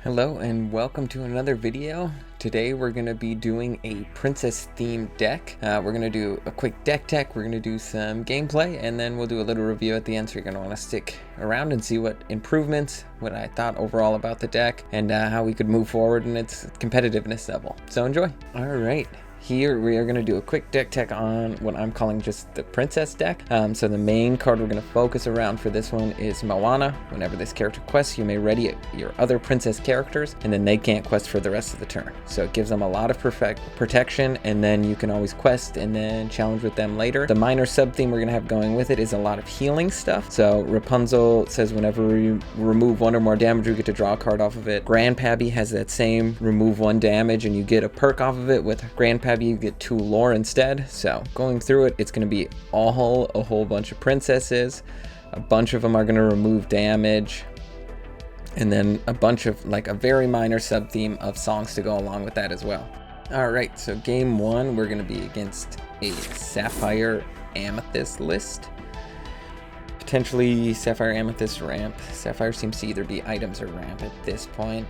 Hello and welcome to another video. Today we're going to be doing a princess themed deck. We're going to do a quick deck tech, we're going to do some gameplay, and then we'll do a little review at the end, so you're going to want to stick around and see what improvements, what I thought overall about the deck, and how we could move forward in its competitiveness level. So enjoy. Alright. Here we are going to do a quick deck tech on what I'm calling just the princess deck. So the main card we're going to focus around for this one is Moana. Whenever this character quests, you may ready your other princess characters, and then they can't quest for the rest of the turn. So it gives them a lot of protection, and then you can always quest and then challenge with them later. The minor sub theme we're going to have going with it is a lot of healing stuff. So Rapunzel says whenever you remove one or more damage, you get to draw a card off of it. Grandpappy has that same remove one damage, and you get a perk off of it. With Grandpappy, you get 2 lore instead. So going through it, it's going to be a whole bunch of princesses. A bunch of them are going to remove damage, and then a bunch of like a very minor sub theme of songs to go along with that as well. All right, so game 1 we're going to be against a Sapphire Amethyst list. Potentially Sapphire Amethyst ramp. Sapphire seems to either be items or ramp at this point.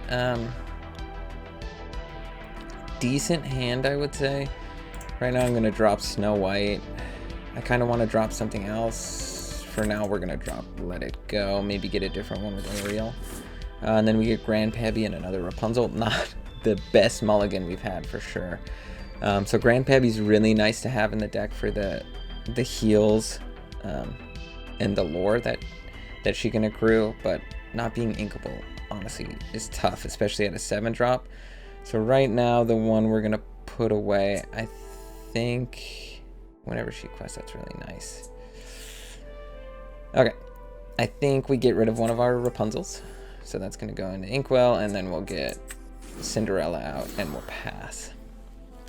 Decent hand, I would say. Right now I'm going to drop Snow White. I kind of want to drop something else. For now we're going to drop Let It Go. Maybe get a different one with Ariel. And then we get Grandpappy and another Rapunzel. Not the best mulligan we've had for sure. So Grandpappy's really nice to have in the deck for the heals and the lore that she can accrue. But not being inkable, honestly, is tough, especially at a 7-drop. So right now, the one we're going to put away, I think, whenever she quests, that's really nice. Okay, I think we get rid of one of our Rapunzels. So that's going to go into Inkwell, and then we'll get Cinderella out, and we'll pass.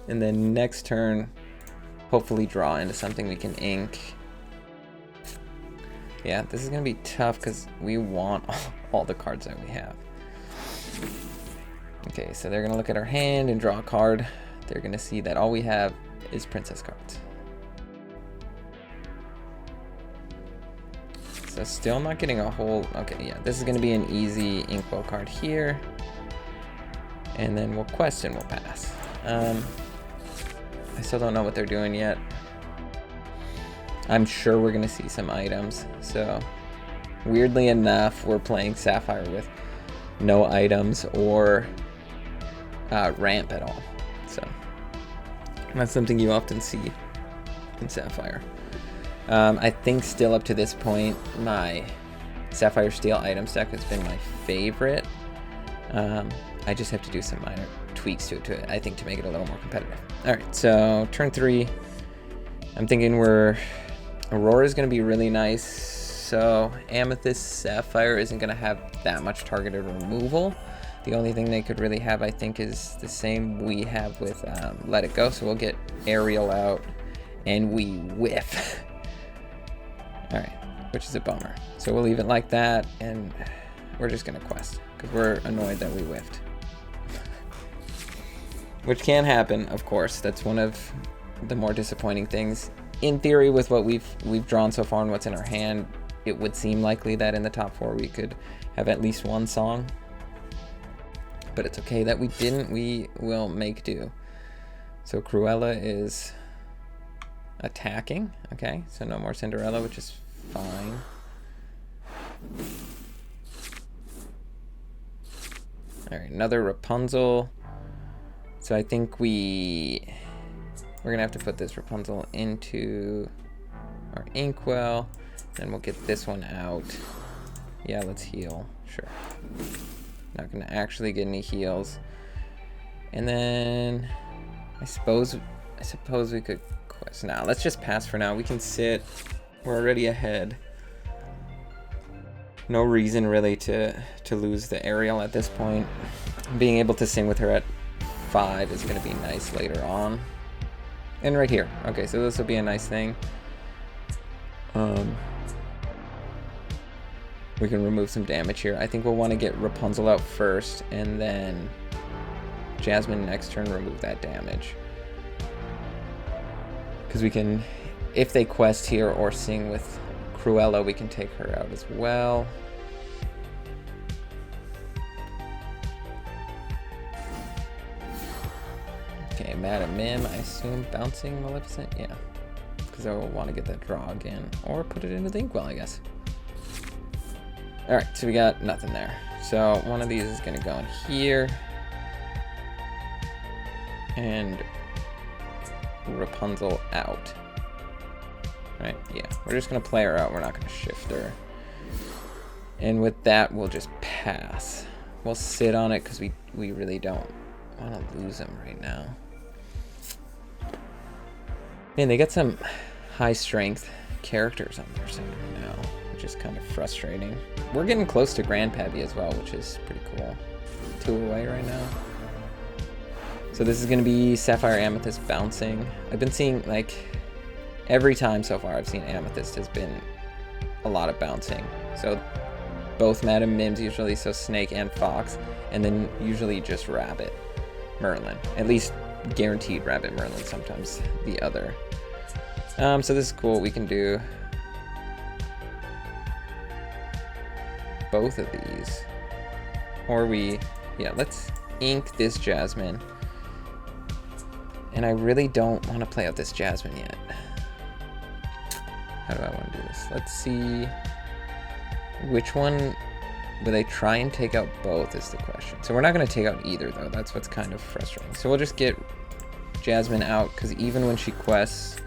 And then next turn, hopefully draw into something we can ink. Yeah, this is going to be tough because we want all the cards that we have. Okay, so they're going to look at our hand and draw a card. They're going to see that all we have is princess cards. So still not getting a whole... Okay, yeah, this is going to be an easy Inkwell card here. And then we'll quest and we'll pass. I still don't know what they're doing yet. I'm sure we're going to see some items. So weirdly enough, we're playing Sapphire with no items or ramp at all. So that's something you often see in Sapphire. I think still up to this point, my Sapphire Steel item stack has been my favorite. I just have to do some minor tweaks to it, I think, to make it a little more competitive. All right, so turn 3. I'm thinking Aurora is going to be really nice. So Amethyst Sapphire isn't going to have that much targeted removal. The only thing they could really have, I think, is the same we have with Let It Go. So we'll get Ariel out, and we whiff. All right, which is a bummer. So we'll leave it like that, and we're just going to quest because we're annoyed that we whiffed. Which can happen, of course. That's one of the more disappointing things. In theory, with what we've drawn so far and what's in our hand, it would seem likely that in the top 4 we could have at least one song. But it's okay that we didn't. We will make do. So Cruella is attacking. Okay, so no more Cinderella, which is fine. All right, another Rapunzel. So I think we're gonna have to put this Rapunzel into our Inkwell. Then we'll get this one out. Yeah, let's heal. Sure. Not gonna actually get any heals. And then I suppose we could quest. Nah, let's just pass for now. We can sit. We're already ahead. No reason really to lose the Ariel at this point. Being able to sing with her at 5 is gonna be nice later on. And right here. Okay, so this will be a nice thing. We can remove some damage here. I think we'll want to get Rapunzel out first, and then Jasmine next turn remove that damage. Because we can, if they quest here or sing with Cruella, we can take her out as well. Madam Mim, I assume bouncing Maleficent? Yeah. Because I will want to get that draw again. Or put it into the Inkwell, I guess. Alright, so we got nothing there. So one of these is going to go in here. And Rapunzel out. Right, yeah. We're just going to play her out. We're not going to shift her. And with that, we'll just pass. We'll sit on it because we really don't want to lose him right now. Man, they got some high strength characters on their side right now, which is kind of frustrating. We're getting close to Grandpappy as well, which is pretty cool. 2 away right now. So this is going to be Sapphire Amethyst bouncing. I've been seeing, like, every time so far I've seen Amethyst has been a lot of bouncing. So both Madam Mims usually, so Snake and Fox, and then usually just Rabbit Merlin. At least guaranteed Rabbit Merlin, sometimes the other. So this is cool. We can do both of these. Or yeah, let's ink this Jasmine. And I really don't want to play out this Jasmine yet. How do I want to do this? Let's see. Which one will they try and take out both is the question. So we're not going to take out either, though. That's what's kind of frustrating. So we'll just get Jasmine out, because even when she quests,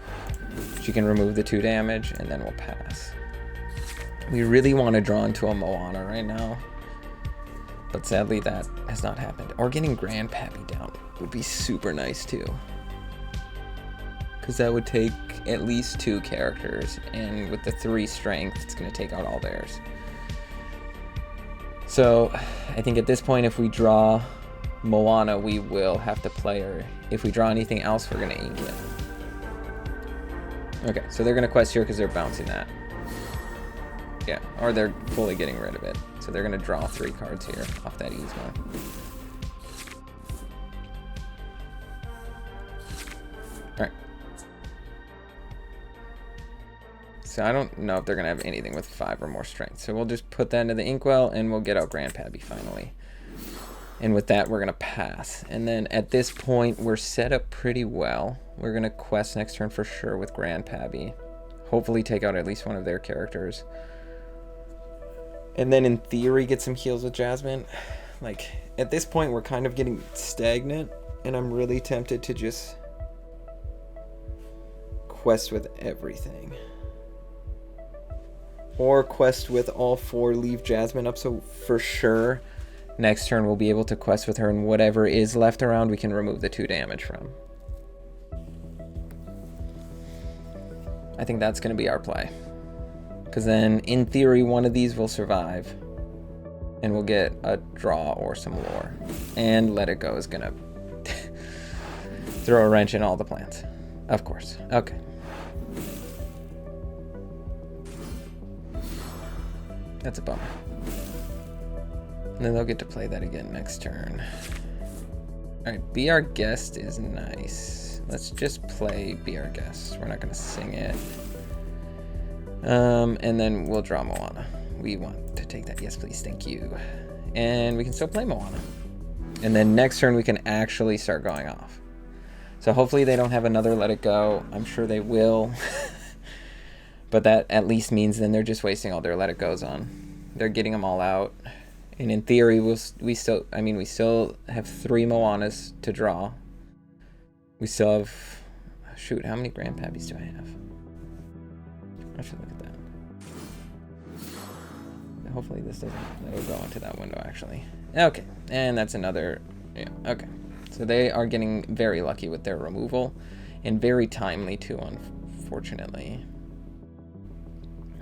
she can remove the 2 damage, and then we'll pass. We really want to draw into a Moana right now. But sadly, that has not happened. Or getting Grandpappy down would be super nice, too. Because that would take at least 2 characters, and with the 3 strength, it's going to take out all theirs. So, I think at this point, if we draw Moana, we will have to play her. If we draw anything else, we're going to ink it. Okay, so they're going to quest here because they're bouncing that. Yeah, or they're fully getting rid of it. So they're going to draw 3 cards here off that Yzma. Alright. So I don't know if they're going to have anything with 5 or more strength. So we'll just put that into the Inkwell, and we'll get out Grandpappy finally. And with that, we're going to pass. And then at this point, we're set up pretty well. We're going to quest next turn for sure with Grandpappy. Hopefully take out at least one of their characters. And then in theory, get some heals with Jasmine. Like, at this point, we're kind of getting stagnant. And I'm really tempted to just quest with everything. Or quest with all 4, leave Jasmine up, so for sure next turn we'll be able to quest with her, and whatever is left around we can remove the 2 damage from. I think that's going to be our play. Because then, in theory, one of these will survive. And we'll get a draw or some lore. And Let It Go is going to throw a wrench in all the plans. Of course. Okay. That's a bummer. And then they'll get to play that again next turn. Alright, Be Our Guest is nice. Let's just play Be Our Guest. We're not going to sing it. And then we'll draw Moana. We want to take that. Yes, please. Thank you. And we can still play Moana. And then next turn we can actually start going off. So hopefully they don't have another Let It Go. I'm sure they will. But that at least means then they're just wasting all their Let It Goes on. They're getting them all out. And in theory, we still have 3 Moanas to draw. We still have... Shoot, how many Grandpappies do I have? I should look at that. Hopefully this doesn't let it go into that window, actually. Okay, and that's another... Yeah, okay. So they are getting very lucky with their removal. And very timely, too, unfortunately.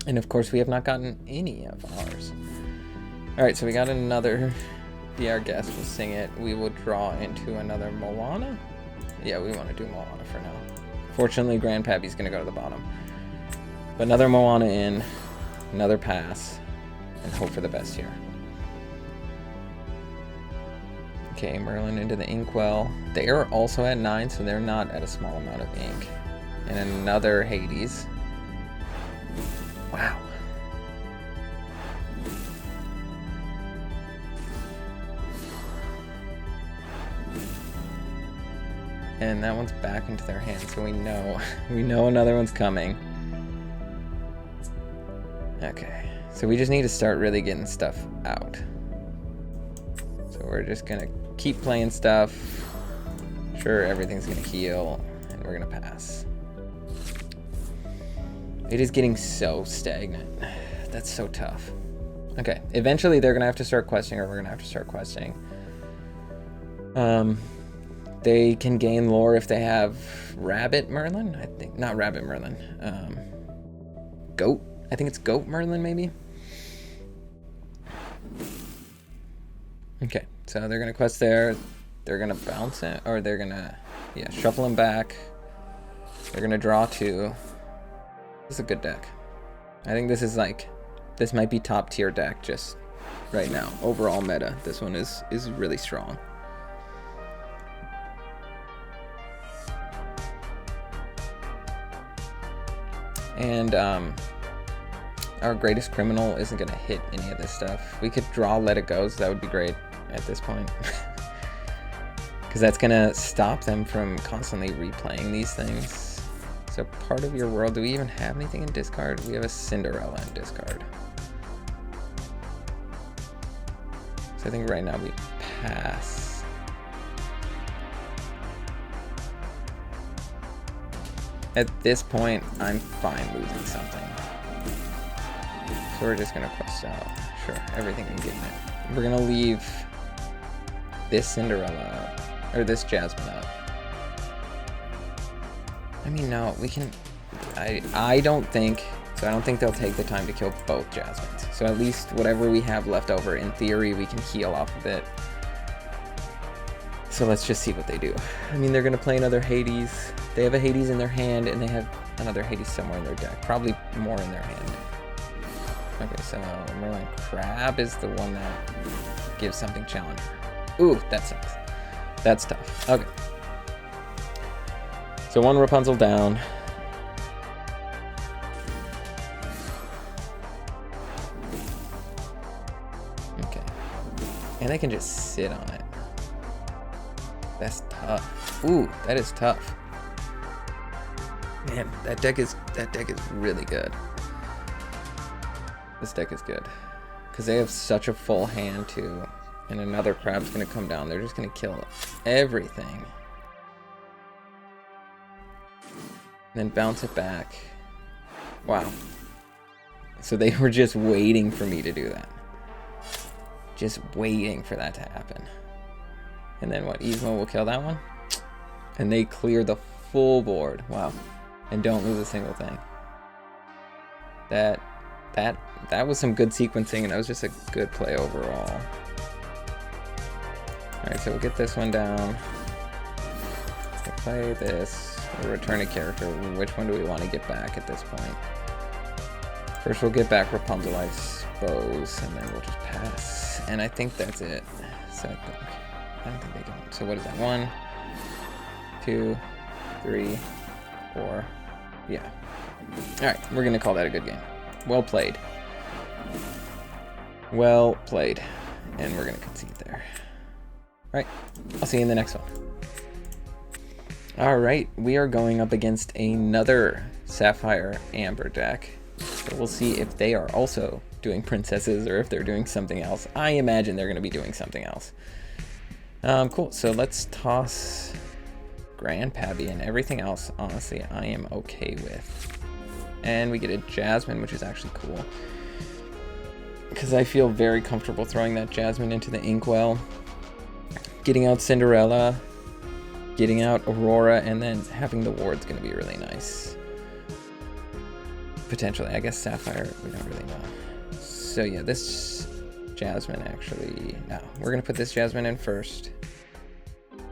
And of course, we have not gotten any of ours. Alright, so we got another Be Our Guest. We'll sing it. We will draw into another Moana. Yeah, we want to do Moana for now. Fortunately, Grandpappy's going to go to the bottom. But another Moana in, another pass, and hope for the best here. Okay, Merlin into the Inkwell. They are also at 9, so they're not at a small amount of ink. And another Hades. Wow. And that one's back into their hands, so we know another one's coming. Okay, so we just need to start really getting stuff out. So we're just gonna keep playing stuff. Sure, everything's gonna heal, and we're gonna pass. It is getting so stagnant. That's so tough. Okay, eventually they're gonna have to start questing, or we're gonna have to start questing. They can gain lore if they have Rabbit Merlin, I think. Not Rabbit Merlin. Goat? I think it's Goat Merlin, maybe? Okay, so they're gonna quest there. They're gonna bounce it, or they're gonna, yeah, shuffle them back. They're gonna draw 2. This is a good deck. I think this is like, this might be top tier deck just right now. Overall meta, this one is really strong. And our greatest criminal isn't gonna hit any of this stuff. We could draw Let It Go, so that would be great at this point. Because that's gonna stop them from constantly replaying these things. So part of your world, do we even have anything in discard? We have a Cinderella in discard. So I think right now we pass. At this point, I'm fine losing something. So we're just gonna quest out. Sure, everything can get in it. We're gonna leave this Cinderella up, or this Jasmine up. I mean, no, we can, I don't think they'll take the time to kill both Jasmines. So at least whatever we have left over, in theory, we can heal off of it. So let's just see what they do. I mean, they're gonna play another Hades. They have a Hades in their hand, and they have another Hades somewhere in their deck. Probably more in their hand. Okay, so Merlin Crab is the one that gives something challenger. Ooh, that sucks. That's tough. Okay. So one Rapunzel down. Okay. And I can just sit on it. That's tough. Ooh, that is tough. Man, that deck is really good. This deck is good. Because they have such a full hand too. And another crab's gonna come down. They're just gonna kill everything. Then bounce it back. Wow. So they were just waiting for me to do that. Just waiting for that to happen. And then what? Yzma will kill that one? And they clear the full board. Wow. And don't lose a single thing. That was some good sequencing, and that was just a good play overall. Alright, so we'll get this one down. We'll play this. We'll return a character. Which one do we want to get back at this point? First we'll get back Rapunzel, I suppose, and then we'll just pass. And I think that's it. So I don't think they don't. So what is that? 1, 2, 3, 4. Yeah. Alright, we're gonna call that a good game. Well played. Well played. And we're gonna concede there. Alright, I'll see you in the next one. Alright, we are going up against another Sapphire Amber deck. So we'll see if they are also doing princesses or if they're doing something else. I imagine they're gonna be doing something else. Cool, so let's toss Grandpappy, and everything else, honestly, I am okay with. And we get a Jasmine, which is actually cool. Because I feel very comfortable throwing that Jasmine into the Inkwell. Getting out Cinderella, getting out Aurora, and then having the ward's going to be really nice. Potentially, I guess Sapphire, we don't really know. So yeah, this Jasmine actually, no, we're going to put this Jasmine in first.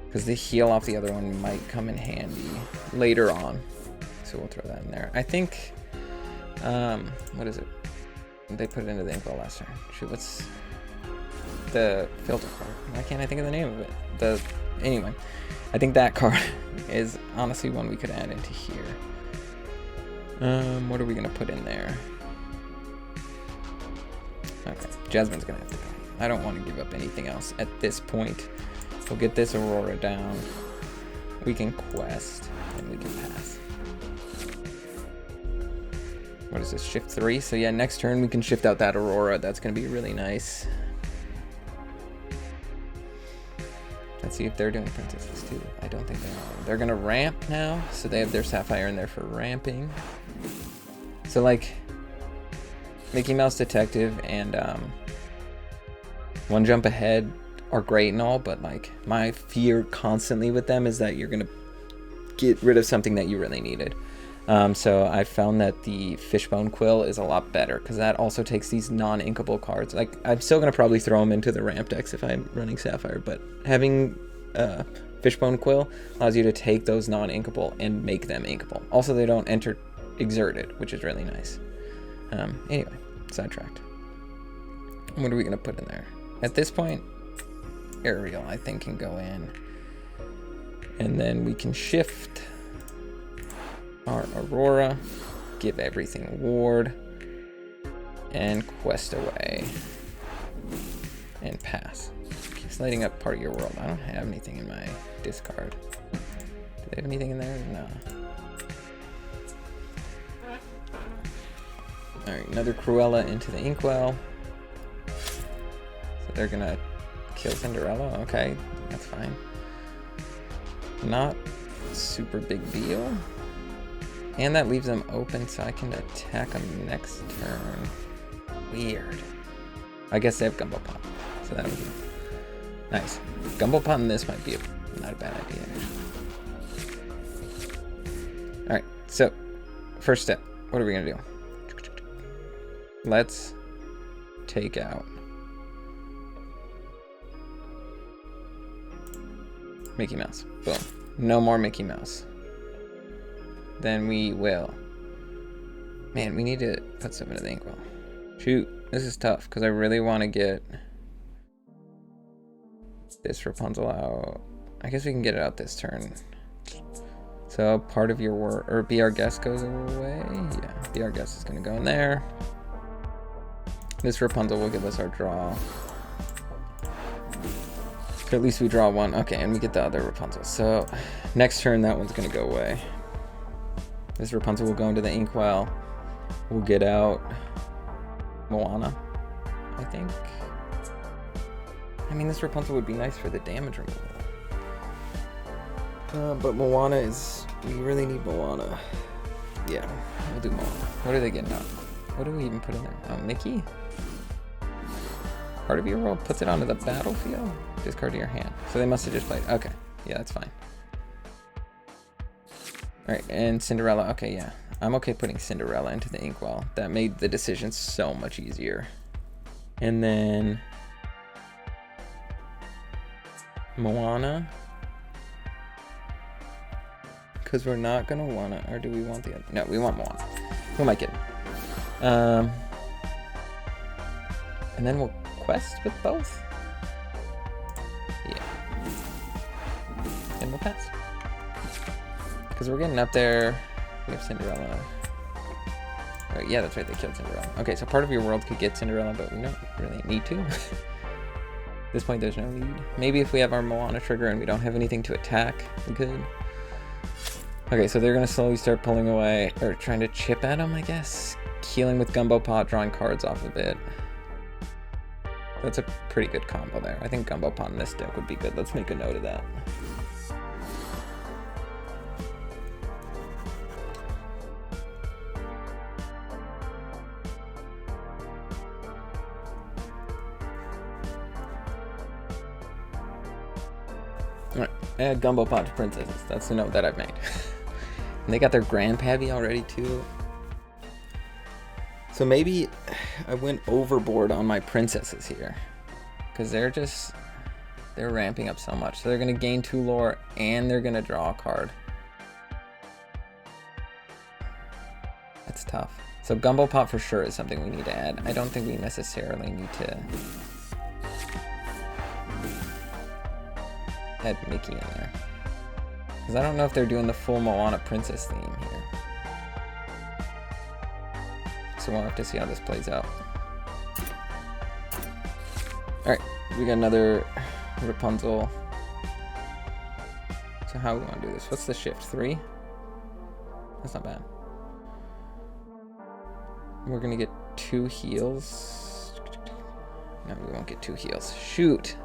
Because the heal off the other one might come in handy later on. So we'll throw that in there. I think, what is it? They put it into the Inkwell last turn. Shoot, what's the filter card? Why can't I think of the name of it? Anyway, I think that card is honestly one we could add into here. What are we gonna put in there? Okay, Jasmine's gonna have to go. I don't want to give up anything else at this point. We'll get this Aurora down. We can quest, and we can pass. What is this, shift 3? So yeah, next turn we can shift out that Aurora. That's gonna be really nice. Let's see if they're doing princesses too. I don't think they are. They're gonna ramp now, so they have their Sapphire in there for ramping. So like, Mickey Mouse Detective and One Jump Ahead are great and all, but like my fear constantly with them is that you're gonna get rid of something that you really needed. So I found that the Fishbone Quill is a lot better because that also takes these non-inkable cards. Like, I'm still gonna probably throw them into the ramp decks if I'm running Sapphire, but having Fishbone Quill allows you to take those non-inkable and make them inkable. Also, they don't enter Exerted, which is really nice. Anyway, sidetracked. What are we gonna put in there? At this point, Ariel, I think, can go in. And then we can shift our Aurora, give everything ward, and quest away. And pass. Keeps lighting up part of your world. I don't have anything in my discard. Do they have anything in there? No. Alright, another Cruella into the Inkwell. So they're gonna kill Cinderella. Okay, that's fine. Not super big deal. And that leaves them open so I can attack them next turn. Weird. I guess they have Gumbo Pot, so that'll be nice. Gumbo Pot in this might be not a bad idea, actually. Alright, so first step. What are we gonna do? Let's take out Mickey Mouse. Boom. No more Mickey Mouse. Then we will. Man, we need to put some into the Inkwell. Shoot, this is tough because I really want to get this Rapunzel out. I guess we can get it out this turn. So part of your work, or Be Our Guest goes away. Yeah, Be Our Guest is going to go in there. This Rapunzel will give us our draw. So at least we draw one. Okay, and we get the other Rapunzel. So next turn, that one's going to go away. This Rapunzel will go into the Inkwell. We'll get out Moana, I think. I mean, this Rapunzel would be nice for the damage removal. But Moana is... We really need Moana. Yeah, we'll do Moana. What are they getting out? What do we even put in there? Oh, Mickey? Part of your world puts it onto the battlefield? Discard to your hand. So they must have just played... Okay, yeah, that's fine. Alright, and Cinderella. Okay, yeah. I'm okay putting Cinderella into the Inkwell. That made the decision so much easier. And then... Moana. Because we're not going to want to... Or do we want the other? No, we want Moana. Who am I kidding? And then we'll quest with both? Yeah. And we'll pass. Because we're getting up there. We have Cinderella. Oh, yeah, that's right. They killed Cinderella. Okay, so part of your world could get Cinderella, but we don't really need to. At this point, there's no need. Maybe if we have our Moana trigger and we don't have anything to attack, we could. Okay, so they're going to slowly start pulling away, or trying to chip at them, I guess. Healing with Gumbo Pot, drawing cards off of it. That's a pretty good combo there. I think Gumbo Pot in this deck would be good. Let's make a note of that. Alright, add Gumbo Pot to Princesses. That's the note that I've made. And they got their Grandpappy already too. So maybe I went overboard on my Princesses here. Because they're ramping up so much. So they're going to gain 2 lore and they're going to draw a card. That's tough. So Gumbo Pot for sure is something we need to add. I don't think we necessarily need to add Mickey in there. Because I don't know if they're doing the full Moana Princess theme here. So we'll have to see how this plays out. Alright, we got another Rapunzel. So how we want to do this? What's the shift? 3? That's not bad. We're gonna get 2 heals. No, we won't get 2 heals. Shoot.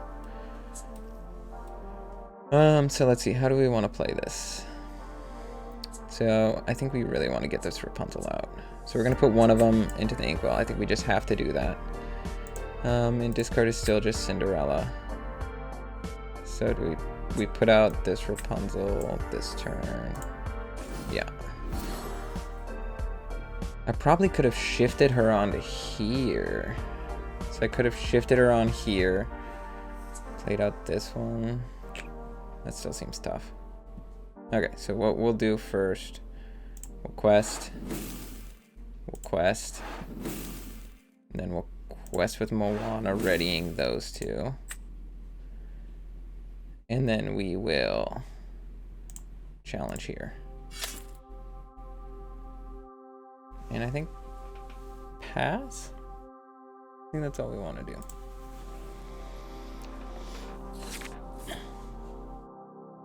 So let's see. How do we want to play this? So I think we really want to get this Rapunzel out. So we're gonna put one of them into the inkwell. I think we just have to do that. And discard is still just Cinderella. So do we put out this Rapunzel this turn? Yeah. I probably could have shifted her onto here. So I could have shifted her on here. Played out this one. That still seems tough. Okay, so what we'll do first, we'll quest. And then we'll quest with Moana, readying those 2. And then we will challenge here. And I think pass? I think that's all we want to do.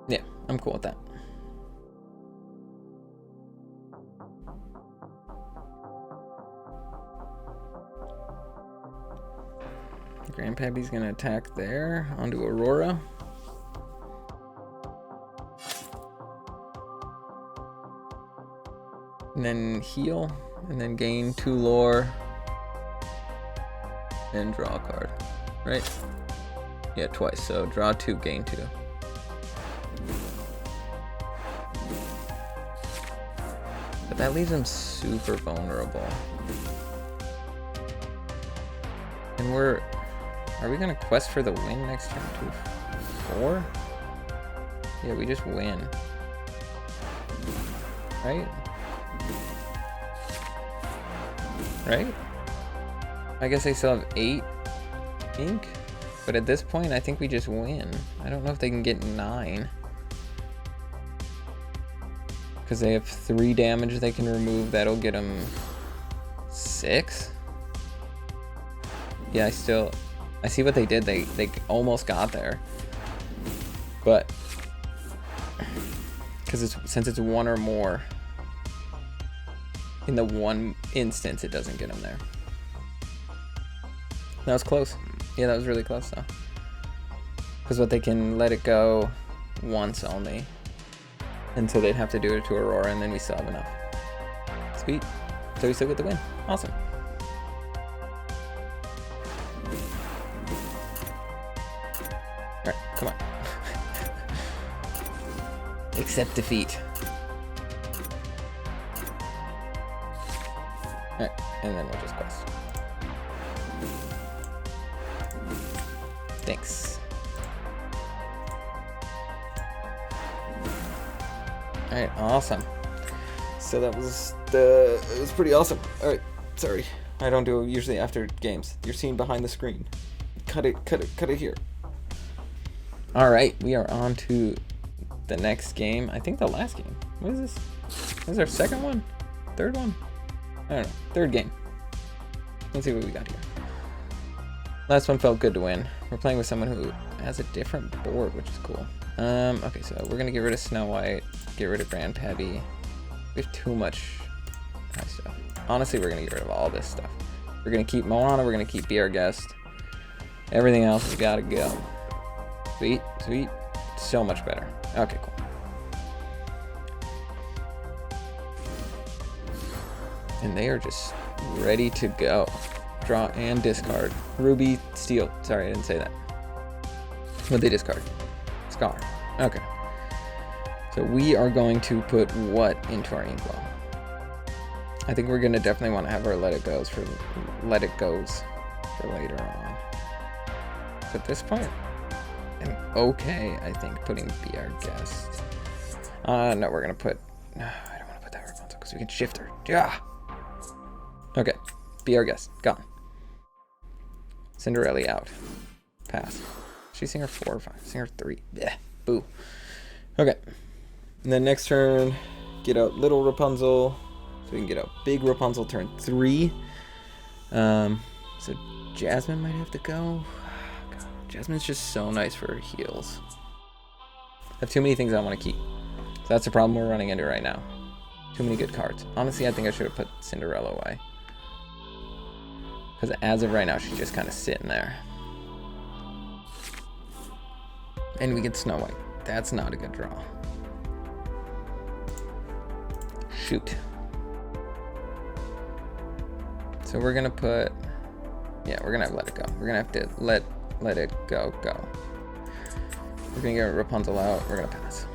Yeah, I'm cool with that. Grandpappy's gonna attack there onto Aurora. And then heal, and then gain 2 lore, and draw a card, right? Yeah, twice, so draw 2, gain 2. But that leaves him super vulnerable. And are we gonna quest for the win next turn too? 4? Yeah, we just win. Right? Right? I guess they still have 8 ink, but at this point I think we just win. I don't know if they can get 9. Because they have 3 damage they can remove, that'll get them 6? Yeah, I see what they did, they almost got there. But, because since it's 1 or more, in the 1 instance, it doesn't get them there. That was close. Yeah, that was really close though. Because what they can let it go once only. And so they'd have to do it to Aurora, and then we still have enough. Sweet. So we still get the win. Awesome. Alright, come on. Accept defeat. Alright, and then we'll just quest. Thanks. Alright, awesome. So that was it was pretty awesome. Alright, sorry. I don't do it usually after games. You're seeing behind the screen. Cut it here. Alright, we are on to the next game. I think the last game. What is this? This is our second one? Third one? I don't know. Third game. Let's see what we got here. Last one felt good to win. We're playing with someone who has a different board, which is cool. Okay, so we're gonna get rid of Snow White, get rid of Grandpappy. We have too much high stuff. Honestly, we're gonna get rid of all this stuff. We're gonna keep Moana, we're gonna keep Be Our Guest. Everything else has gotta go. Sweet, sweet. So much better. Okay, cool. And they are just ready to go. Draw and discard. Ruby, Steel. Sorry, I didn't say that. What'd they discard? Scar. Okay. So we are going to put what into our inkwell? I think we're gonna definitely want to have our let it goes for later on. So at this point, I'm okay, I think, putting Be Our Guest. No, we're gonna put. No, I don't want to put that Rapunzel because we can shift her. Yeah. Okay. Be Our Guest. Gone. Cinderella out. Pass. She singer 4 or 5? Singer 3. Yeah. Boo. Okay. And then next turn, get out little Rapunzel. So we can get out big Rapunzel turn 3. So Jasmine might have to go. God, Jasmine's just so nice for her heals. have too many things I want to keep. So that's the problem we're running into right now. Too many good cards. Honestly, I think I should have put Cinderella away. Because as of right now, she's just kind of sitting there. And we get Snow White. That's not a good draw. Shoot. So we're gonna put, yeah, we're gonna have Let It Go. We're gonna have to let it go. We're gonna get Rapunzel out. We're gonna pass.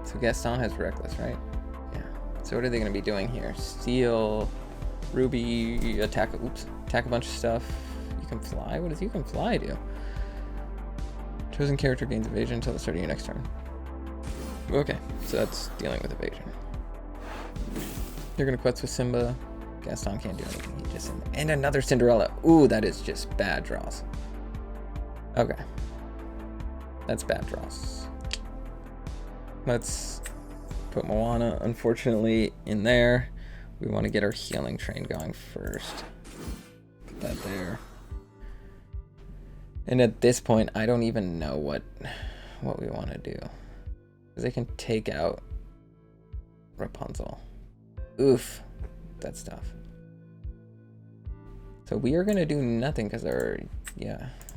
So Gaston has Reckless, right? Yeah. So what are they gonna be doing here? Steal, Ruby, attack a bunch of stuff. You can fly? What does You Can Fly do? Chosen character gains evasion until the start of your next turn. Okay, so that's dealing with evasion. You're gonna quest with Simba. Gaston can't do anything. He just and another Cinderella. Ooh, that is just bad draws. Okay, that's bad draws. Let's put Moana, unfortunately, in there. We want to get our healing train going first. Put that there. And at this point, I don't even know what we want to do. Because they can take out Rapunzel. Oof, that's tough. So we are going to do nothing because we're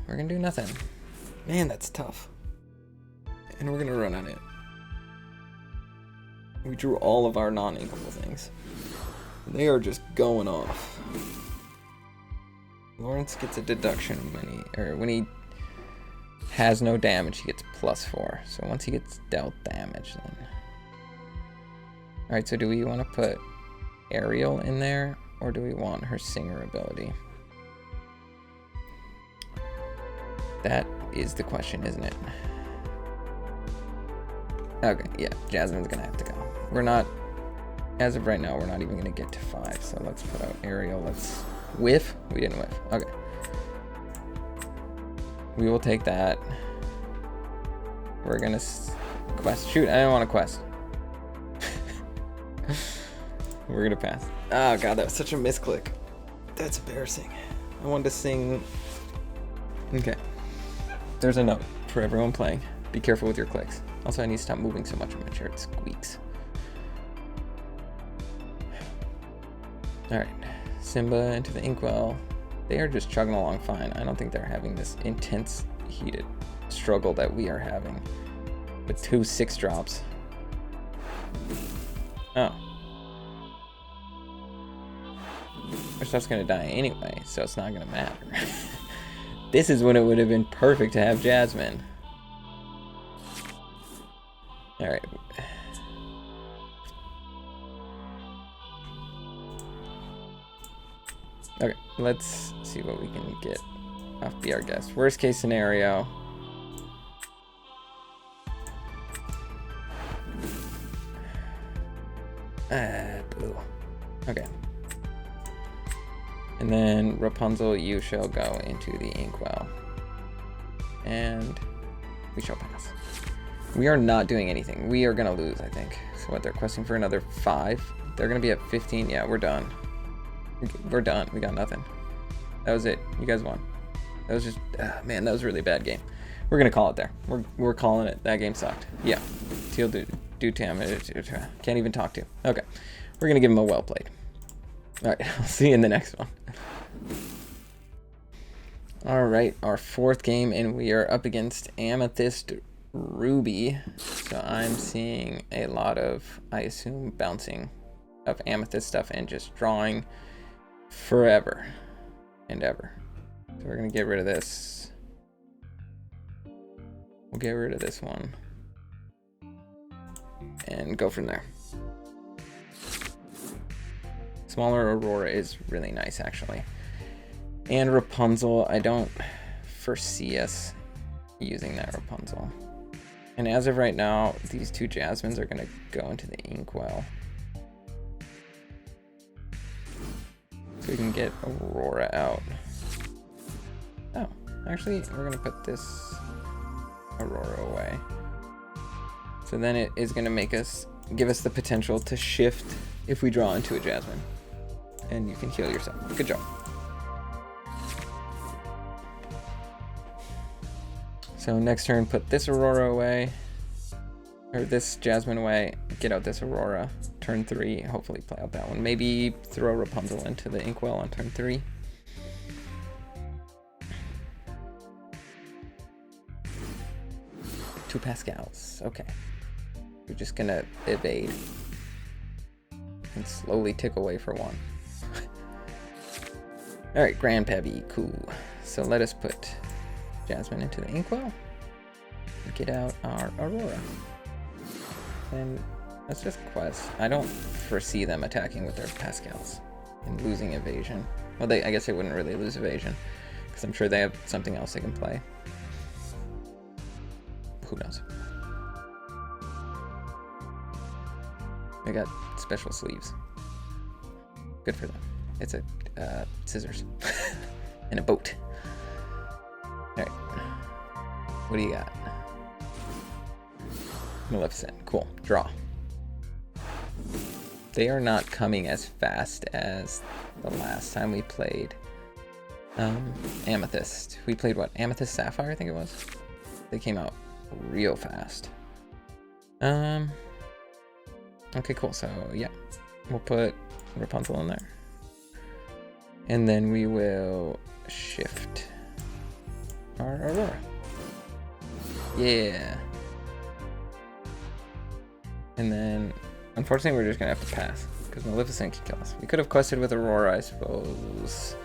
going to do nothing. Man, that's tough. And we're going to run on it. We drew all of our non-inkable things. They are just going off. Lawrence gets a deduction when he has no damage, he gets +4. So once he gets dealt damage, then. Alright, so do we want to put Ariel in there, or do we want her singer ability? That is the question, isn't it? Okay, yeah, Jasmine's gonna have to go. We're not, as of right now, we're not even gonna get to 5, so let's put out Ariel. Let's whiff. We didn't whiff. Okay. We will take that. We're gonna quest. Shoot, I didn't want to quest. We're gonna pass. Oh god, that was such a misclick. That's embarrassing. I wanted to sing. Okay. There's a note for everyone playing. Be careful with your clicks. Also, I need to stop moving so much on my chair. It squeaks. Alright. Simba into the Inkwell. They are just chugging along fine. I don't think they're having this intense, heated struggle that we are having with 2 6-drops. Oh. Our stuff's gonna die anyway, so it's not gonna matter. This is when it would have been perfect to have Jasmine. Alright. Okay, let's see what we can get off Be Our Guest. Worst case scenario. Boo. Okay. And then Rapunzel, you shall go into the Inkwell. And we shall pass. We are not doing anything. We are going to lose, I think. So what, they're questing for another 5? They're going to be at 15. Yeah, we're done. We're done. We got nothing. That was it. You guys won. That was just, man, that was a really bad game. We're going to call it there. We're calling it. That game sucked. Yeah. Teal do damage. Can't even talk to. Okay. We're going to give him a well played. All right. I'll see you in the next one. All right. Our 4th game, and we are up against Amethyst Ruby. So I'm seeing a lot of, I assume, bouncing of Amethyst stuff and just drawing forever and ever. So we're going to get rid of this. We'll get rid of this one. And go from there. Smaller Aurora is really nice, actually. And Rapunzel, I don't foresee us using that Rapunzel. And as of right now, these 2 Jasmines are going to go into the Inkwell. So we can get Aurora out. Oh, actually, we're going to put this Aurora away. So then it is going to give us the potential to shift if we draw into a Jasmine. And you can heal yourself. Good job. So next turn, put this Aurora away. Or this Jasmine away. Get out this Aurora. Turn 3, hopefully play out that one. Maybe throw Rapunzel into the Inkwell on turn 3. Two Pascals. Okay. We're just gonna evade. And slowly tick away for 1. Alright, Grand Pebby. Cool. So let us put Jasmine into the Inkwell. And get out our Aurora. And let's just quest. I don't foresee them attacking with their Pascals and losing evasion. Well, I guess they wouldn't really lose evasion, because I'm sure they have something else they can play. Who knows? They got special sleeves. Good for them. It's a scissors and a boat. All right. What do you got? Maleficent. Cool. Draw. They are not coming as fast as the last time we played Amethyst. We played what? Amethyst Sapphire, I think it was. They came out real fast. Okay, cool. So yeah, we'll put Rapunzel in there. And then we will shift our Aurora. Yeah. And then, unfortunately, we're just gonna have to pass, because Maleficent can kill us. We could have quested with Aurora, I suppose.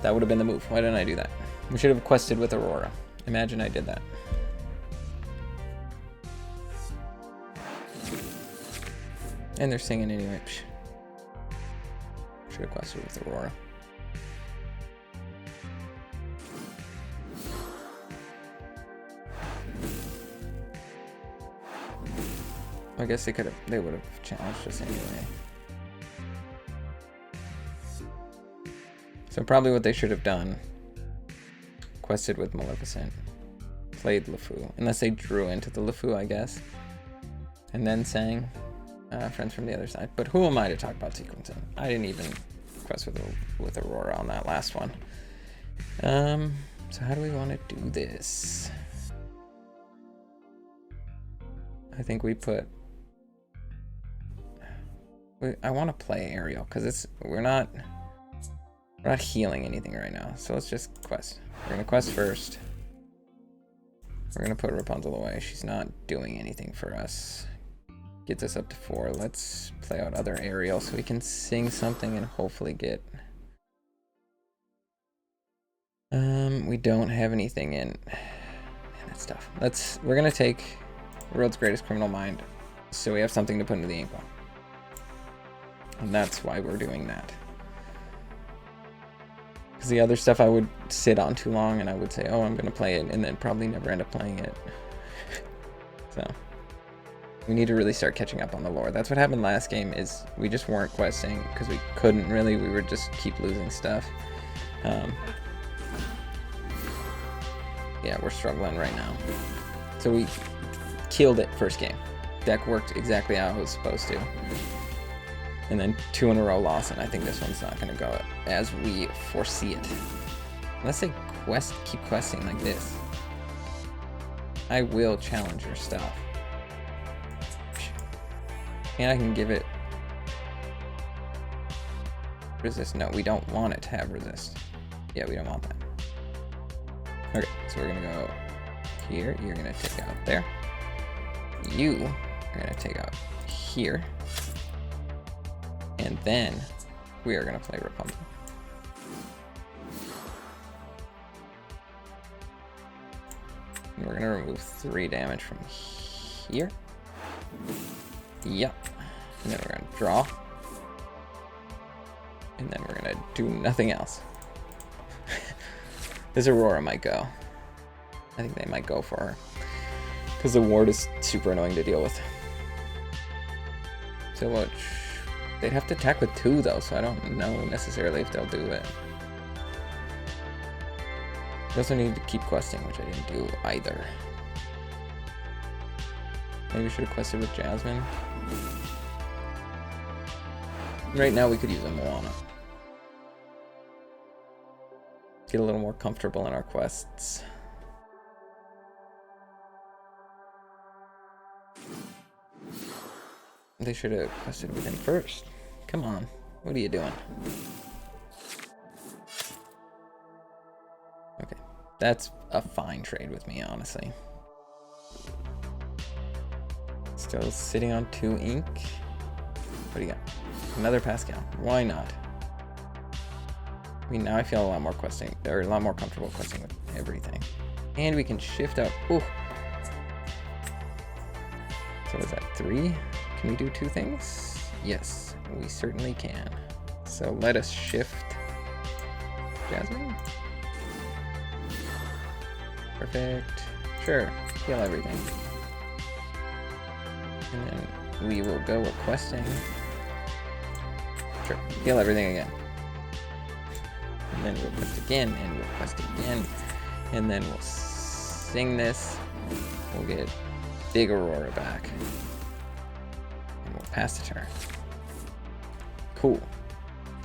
That would have been the move. Why didn't I do that? We should have quested with Aurora. Imagine I did that. And they're singing anyway. Should have quested with Aurora. I guess they would have challenged us anyway. So probably what they should have done, quested with Maleficent, played LeFou, unless they drew into the LeFou, I guess, and then sang Friends from the Other Side. But who am I to talk about sequencing? I didn't even quest with Aurora on that last one. So how do we want to do this? I think we put... I want to play Ariel, because we're not healing anything right now. So let's just quest. We're going to quest first. We're going to put Rapunzel away. She's not doing anything for us. Gets us up to 4. Let's play out other Ariel so we can sing something and hopefully get... we don't have anything in... Man, that's tough. We're going to take World's Greatest Criminal Mind so we have something to put into the Inkwell. And that's why we're doing that. Because the other stuff I would sit on too long and I would say, oh, I'm going to play it, and then probably never end up playing it. So we need to really start catching up on the lore. That's what happened last game, is we just weren't questing because we couldn't really. We would just keep losing stuff. Yeah, we're struggling right now. So we killed it first game. Deck worked exactly how it was supposed to. And then 2 in a row loss, and I think this one's not going to go as we foresee it. Unless they keep questing like this. I will challenge your stuff. And I can give it resist. No, we don't want it to have resist. Yeah, we don't want that. Okay, so we're going to go here. You're going to take out there. You are going to take out here. And then we are going to play Rapunzel. And we're going to remove 3 damage from here. Yep. And then we're going to draw. And then we're going to do nothing else. This Aurora might go. I think they might go for her. Because the ward is super annoying to deal with. So what? They'd have to attack with 2 though, so I don't know necessarily if they'll do it. They also need to keep questing, which I didn't do either. Maybe we should have quested with Jasmine. Right now we could use a Moana. Get a little more comfortable in our quests. They should have quested with him first. Come on. What are you doing? Okay. That's a fine trade with me, honestly. Still sitting on 2 ink. What do you got? Another Pascal. Why not? I mean, now I feel a lot more questing, or a lot more comfortable questing with everything. And we can shift out. Ooh. So is that 3? Can we do 2 things? Yes, we certainly can. So let us shift Jasmine. Perfect. Sure, heal everything. And then we will go questing. Sure, heal everything again. And then we'll quest again, and we'll quest again. And then we'll sing this. We'll get Big Aurora back. And we'll pass the turn. Cool.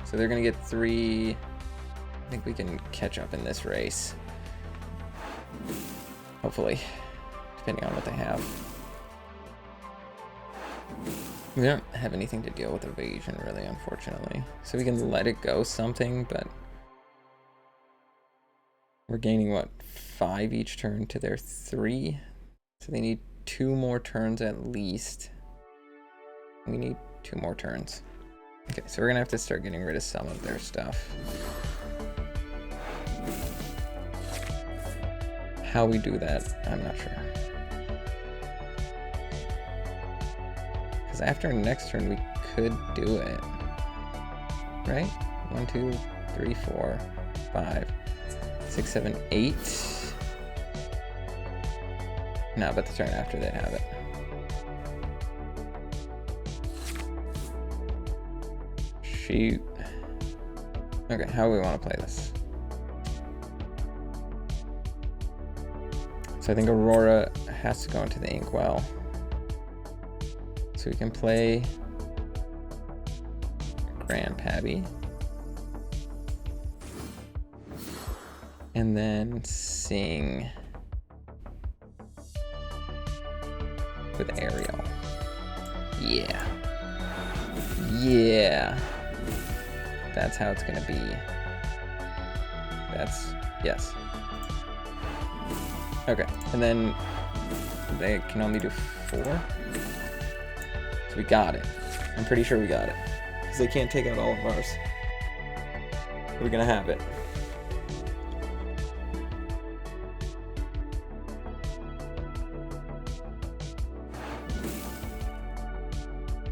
So they're gonna get 3. I think we can catch up in this race. Hopefully. Depending on what they have. We don't have anything to deal with evasion, really, unfortunately. So we can let it go something, but we're gaining, what, 5 each turn to their 3? So they need 2 more turns at least. We need 2 more turns. Okay, so we're gonna have to start getting rid of some of their stuff. How we do that, I'm not sure. Because after next turn, we could do it. Right? 1, 2, 3, 4, 5, 6, 7, 8. No, but the turn after they'd have it. Shoot. Okay, how do we want to play this? So I think Aurora has to go into the Inkwell. So we can play Grandpappy. And then sing with Ariel. Yeah. Yeah. That's how it's gonna be. That's, yes. Okay, and then they can only do 4. So we got it. I'm pretty sure we got it. Because they can't take out all of ours. We're gonna have it.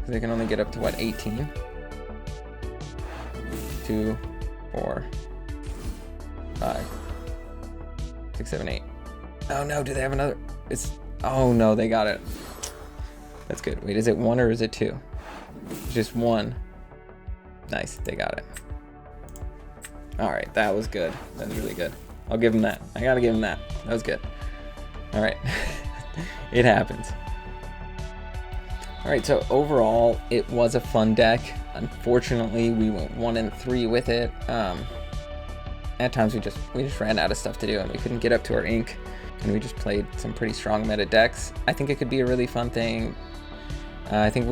They can only get up to, what, 18? 2, 4, 5, 6, 7, 8. Oh no, do they have another? It's, oh no, they got it. That's good. Wait, is it 1 or is it 2? It's just 1. Nice, they got it. Alright, that was good. That was really good. I'll give them that. I gotta give them that. That was good. Alright. It happens. Alright, so overall, it was a fun deck. Unfortunately, we went 1 and 3 with it. At times, we just ran out of stuff to do, and we couldn't get up to our ink. And we just played some pretty strong meta decks. I think it could be a really fun thing. I think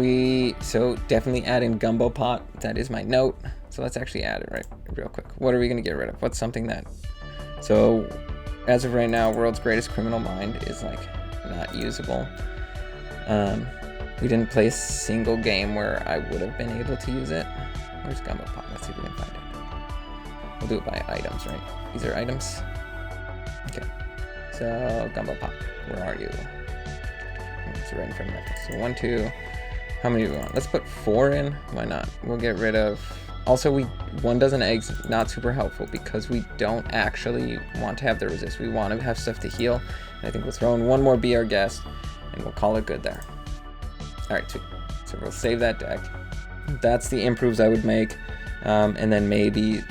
so definitely add in Gumbo Pot. That is my note. So let's actually add it real quick. What are we gonna get rid of? What's something that, so as of right now, World's Greatest Criminal Mind is like not usable. We didn't play a single game where I would have been able to use it. Where's Gumbo Pot? Let's see if we can find it. We'll do it by items, right? These are items. Okay. So Gumbo Pot, where are you? It's right in front of my face. So 1, 2. How many do we want? Let's put 4 in. Why not? We'll get rid of. Also, 1 dozen eggs, not super helpful because we don't actually want to have the resist. We want to have stuff to heal. And I think we'll throw in 1 more Be Our Guest, and we'll call it good there. All right, so we'll save that deck. That's the improves I would make, and then maybe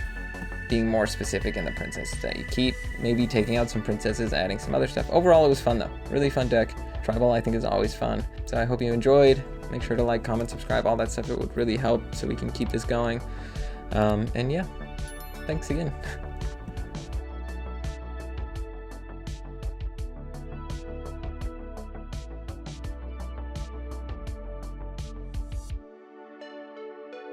being more specific in the princess that you keep, maybe taking out some princesses, adding some other stuff. Overall, it was fun though. Really fun deck. Tribal, I think, is always fun. So I hope you enjoyed. Make sure to like, comment, subscribe, all that stuff. It would really help so we can keep this going. And yeah, thanks again.